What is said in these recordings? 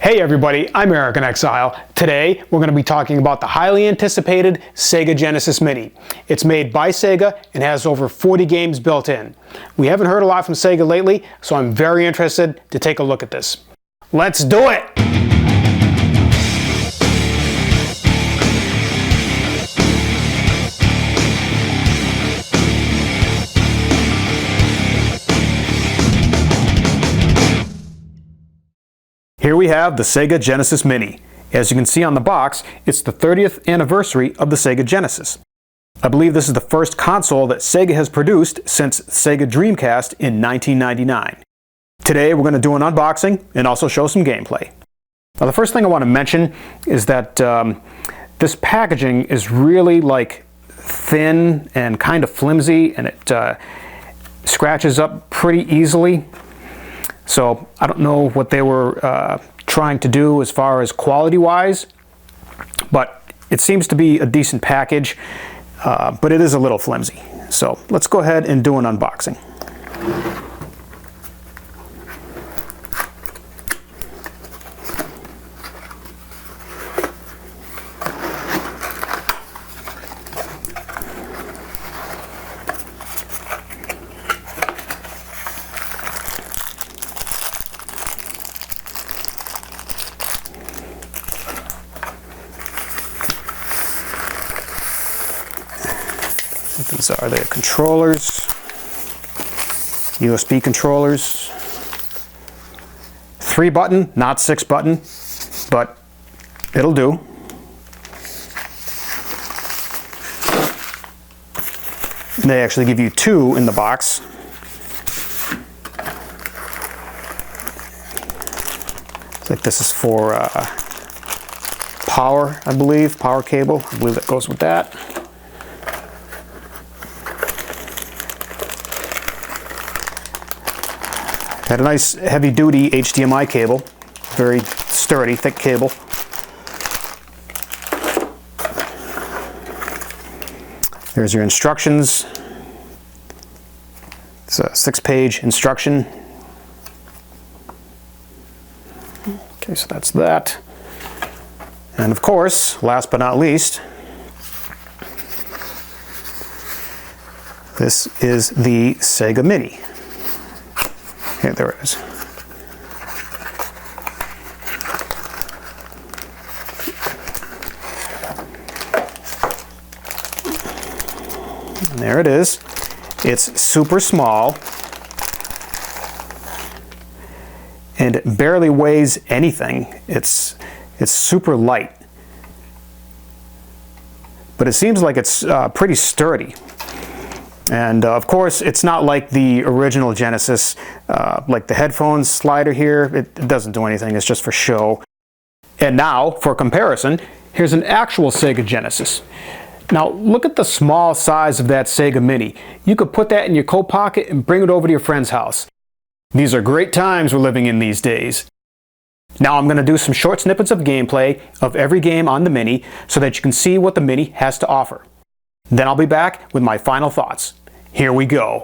Hey everybody, I'm Eric in Exile. Today we're going to be talking about the highly anticipated Sega Genesis Mini. It's made by Sega and has over 40 games built in. We haven't heard a lot from Sega lately, so I'm very interested to take a look at this. Let's do it! Here we have the Sega Genesis Mini. As you can see on the box, it's the 30th anniversary of the Sega Genesis. I believe this is the first console that Sega has produced since Sega Dreamcast in 1999. Today we're going to do an unboxing and also show some gameplay. Now the first thing I want to mention is that this packaging is really thin and kind of flimsy, and it scratches up pretty easily. So I don't know what they were trying to do as far as quality-wise, but it seems to be a decent package, but it is a little flimsy. So let's go ahead and do an unboxing. These are the controllers, USB controllers, 3-button, not 6-button, but it'll do. They actually give you 2 in the box. Looks like this is for power, I believe, power cable. I believe that goes with that. Got a nice heavy-duty HDMI cable, very sturdy, thick cable. There's your instructions. It's a 6-page instruction. Okay, so that's that. And of course, last but not least, this is the Sega Mini. Okay, there it is. And there it is. It's super small, and it barely weighs anything. It's super light, but it seems like it's pretty sturdy. And of course, it's not like the original Genesis, like the headphones slider here. It doesn't do anything, it's just for show. And now, for comparison, here's an actual Sega Genesis. Now, look at the small size of that Sega Mini. You could put that in your coat pocket and bring it over to your friend's house. These are great times we're living in these days. Now I'm going to do some short snippets of gameplay of every game on the Mini so that you can see what the Mini has to offer. Then I'll be back with my final thoughts. Here we go.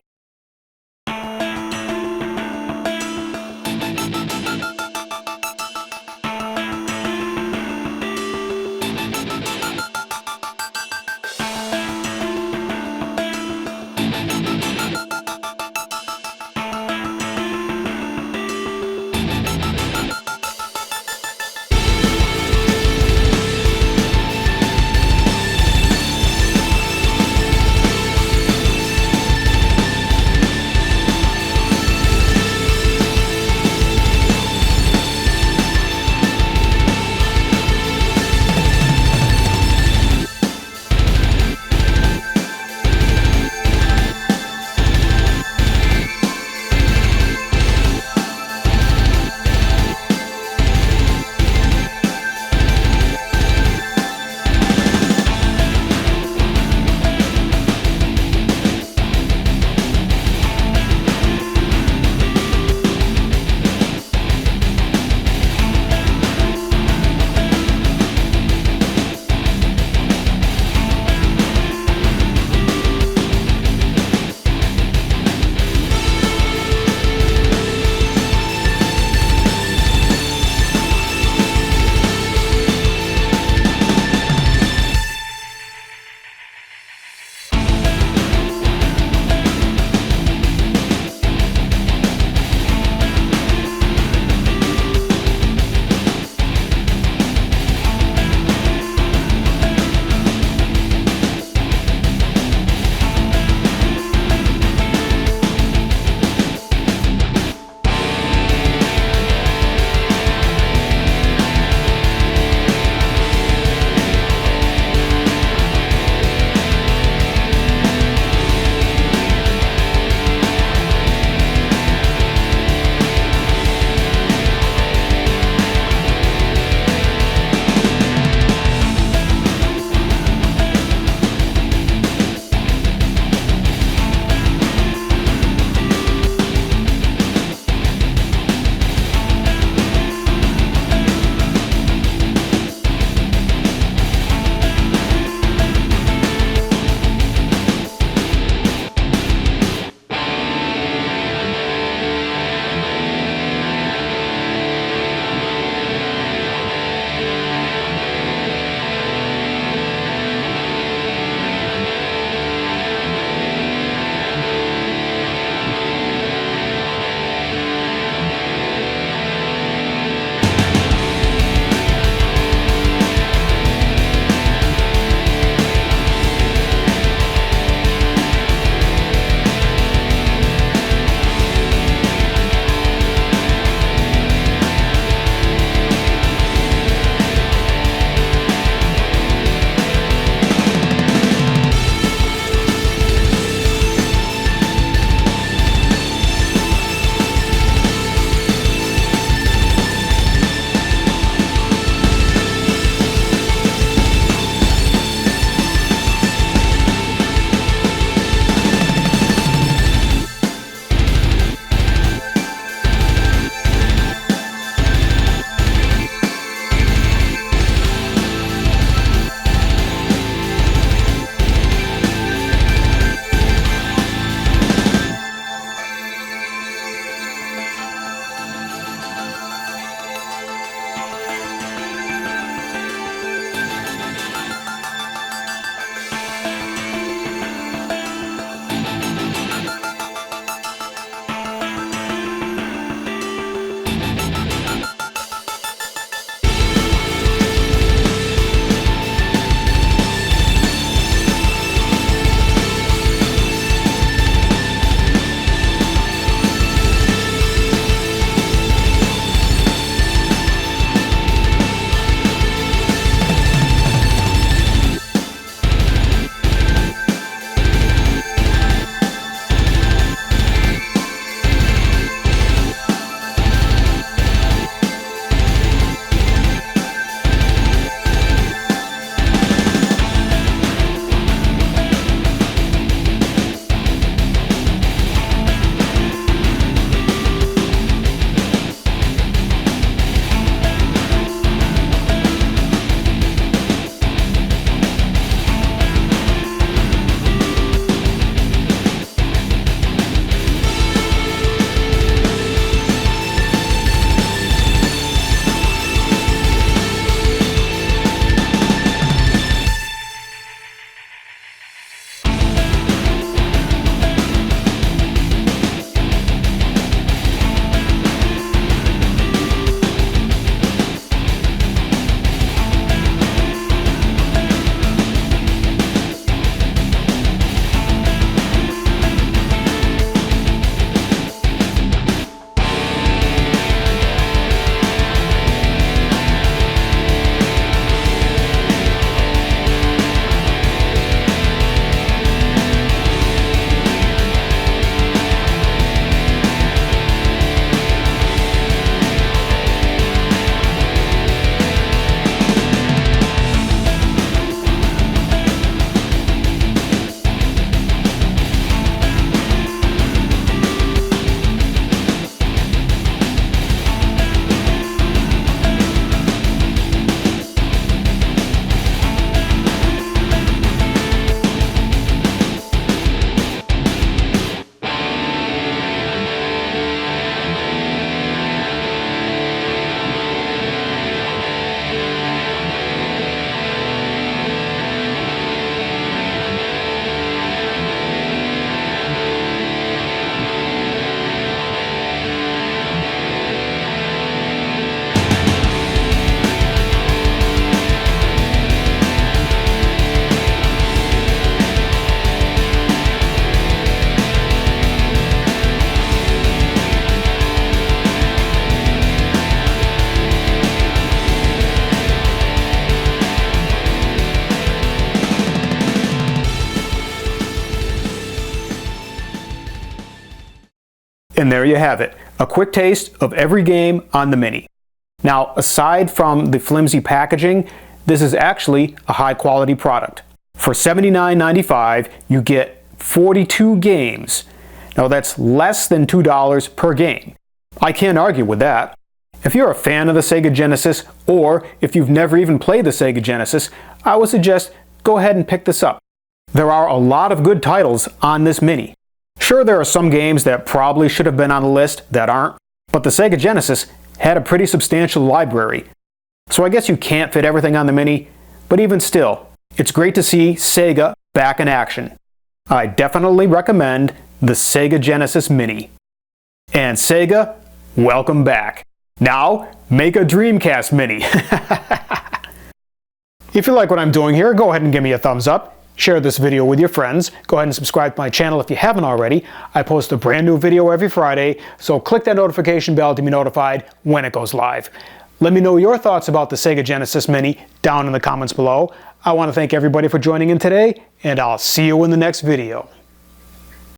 And there you have it, a quick taste of every game on the Mini. Now, aside from the flimsy packaging, this is actually a high quality product. For $79.95, you get 42 games. Now that's less than $2 per game. I can't argue with that. If you're a fan of the Sega Genesis, or if you've never even played the Sega Genesis, I would suggest go ahead and pick this up. There are a lot of good titles on this Mini. Sure, there are some games that probably should have been on the list that aren't, but the Sega Genesis had a pretty substantial library. So I guess you can't fit everything on the Mini, but even still, it's great to see Sega back in action. I definitely recommend the Sega Genesis Mini. And Sega, welcome back. Now, make a Dreamcast Mini. If you like what I'm doing here, go ahead and give me a thumbs up. Share this video with your friends. Go ahead and subscribe to my channel if you haven't already. I post a brand new video every Friday, so click that notification bell to be notified when it goes live. Let me know your thoughts about the Sega Genesis Mini down in the comments below. I want to thank everybody for joining in today, and I'll see you in the next video.